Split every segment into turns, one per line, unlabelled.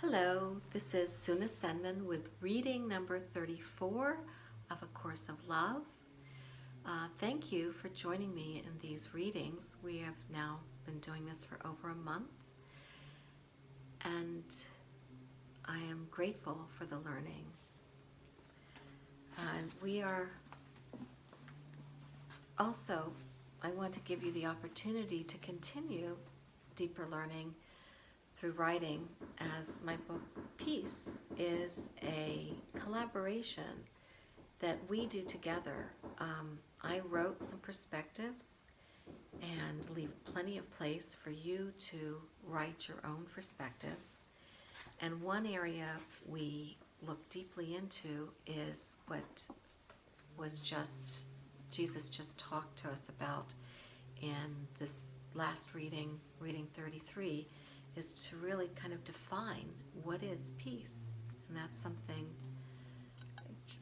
Hello, this is Suna Senman with reading number 34 of A Course of Love. Thank you for joining me in these readings. We have now been doing this for over a month, and I am grateful for the learning. I want to give you the opportunity to continue deeper learning through writing, as my book Peace is a collaboration that we do together. I wrote some perspectives and leave plenty of place for you to write your own perspectives. And one area we look deeply into is what was Jesus just talked to us about in this last reading, reading 33, is to really kind of define what is peace. And that's something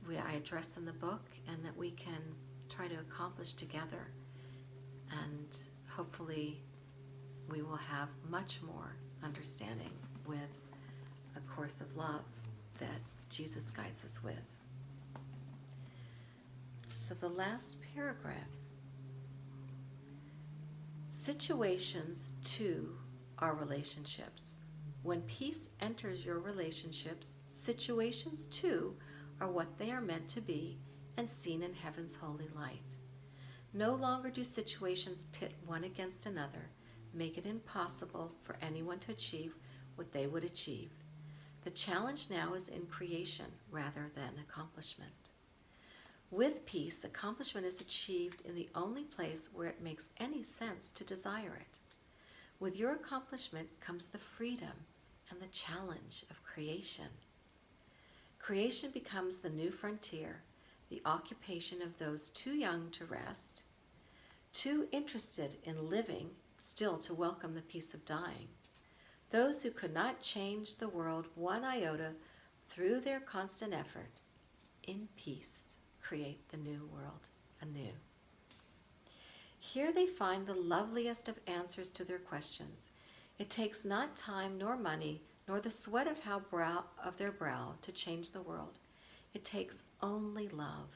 I address in the book and that we can try to accomplish together. And hopefully we will have much more understanding with A Course of Love that Jesus guides us with. So the last paragraph. Situations too are relationships. When peace enters your relationships, situations too are what they are meant to be and seen in heaven's holy light. No longer do situations pit one against another, make it impossible for anyone to achieve what they would achieve. The challenge now is in creation rather than accomplishment. With peace, accomplishment is achieved in the only place where it makes any sense to desire it. With your accomplishment comes the freedom and the challenge of creation. Creation becomes the new frontier, the occupation of those too young to rest, too interested in living still to welcome the peace of dying, those who could not change the world one iota through their constant effort, in peace create the new world anew. Here they find the loveliest of answers to their questions. It takes not time nor money nor the sweat of their brow to change the world. It takes only love.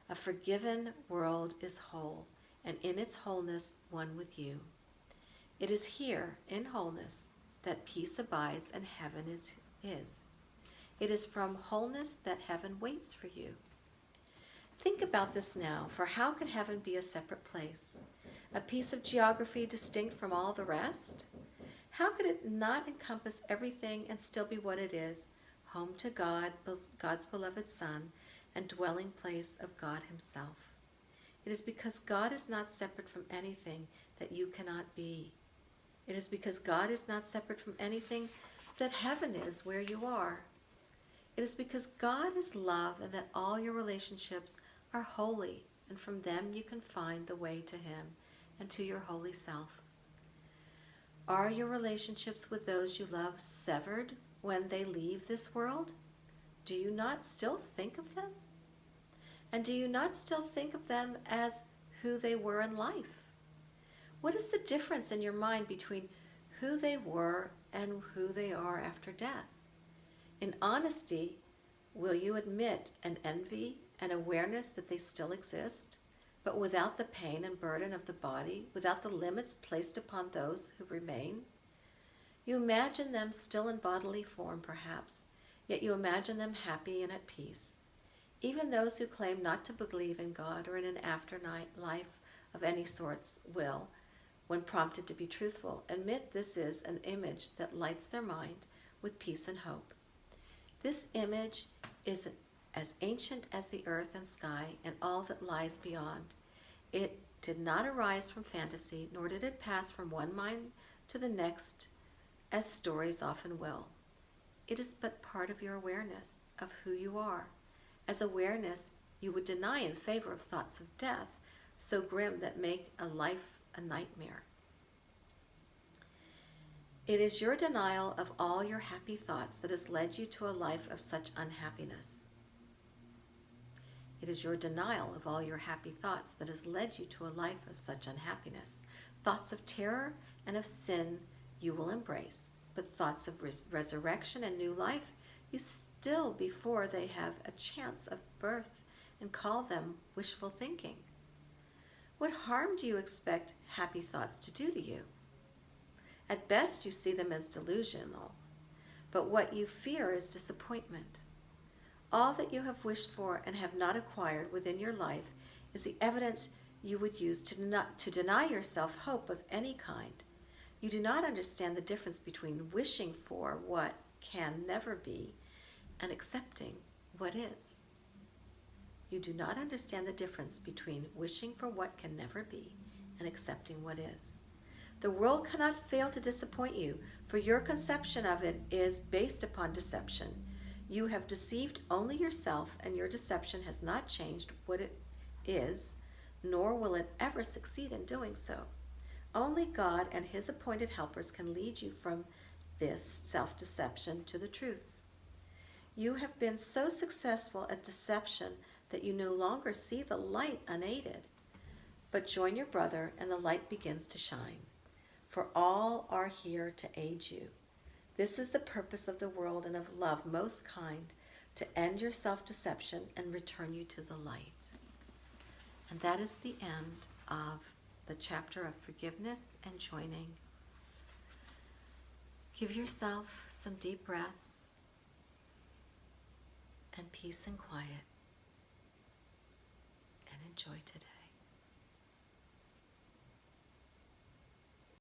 A forgiven world is whole, and in its wholeness one with you. It is here, in wholeness, that peace abides and heaven is. It is from wholeness that heaven waits for you. Think about this now, for how could heaven be a separate place? A piece of geography distinct from all the rest? How could it not encompass everything and still be what it is, home to God, God's beloved Son, and dwelling place of God Himself? It is because God is not separate from anything that you cannot be. It is because God is not separate from anything that heaven is where you are. It is because God is love and that all your relationships are holy, and from them you can find the way to Him and to your holy self. Are your relationships with those you love severed when they leave this world? Do you not still think of them? And do you not still think of them as who they were in life? What is the difference in your mind between who they were and who they are after death? In honesty, will you admit an envy and awareness that they still exist, but without the pain and burden of the body, without the limits placed upon those who remain? You imagine them still in bodily form, perhaps, yet you imagine them happy and at peace. Even those who claim not to believe in God or in an afterlife of any sorts will, when prompted to be truthful, admit this is an image that lights their mind with peace and hope. This image is as ancient as the earth and sky and all that lies beyond. It did not arise from fantasy, nor did it pass from one mind to the next, as stories often will. It is but part of your awareness of who you are, as awareness you would deny in favor of thoughts of death, so grim that make a life a nightmare. It is your denial of all your happy thoughts that has led you to a life of such unhappiness. It is your denial of all your happy thoughts that has led you to a life of such unhappiness. Thoughts of terror and of sin you will embrace, But thoughts of resurrection and new life you still before they have a chance of birth and call them wishful thinking. What harm do you expect happy thoughts to do to you? At best, you see them as delusional, but what you fear is disappointment. All that you have wished for and have not acquired within your life is the evidence you would use to deny yourself hope of any kind. You do not understand the difference between wishing for what can never be and accepting what is. You do not understand the difference between wishing for what can never be and accepting what is. The world cannot fail to disappoint you, for your conception of it is based upon deception. You have deceived only yourself, and your deception has not changed what it is, nor will it ever succeed in doing so. Only God and His appointed helpers can lead you from this self-deception to the truth. You have been so successful at deception that you no longer see the light unaided. But join your brother, and the light begins to shine. For all are here to aid you. This is the purpose of the world and of love most kind, to end your self-deception and return you to the light. And that is the end of the chapter of forgiveness and joining. Give yourself some deep breaths and peace and quiet, and enjoy today.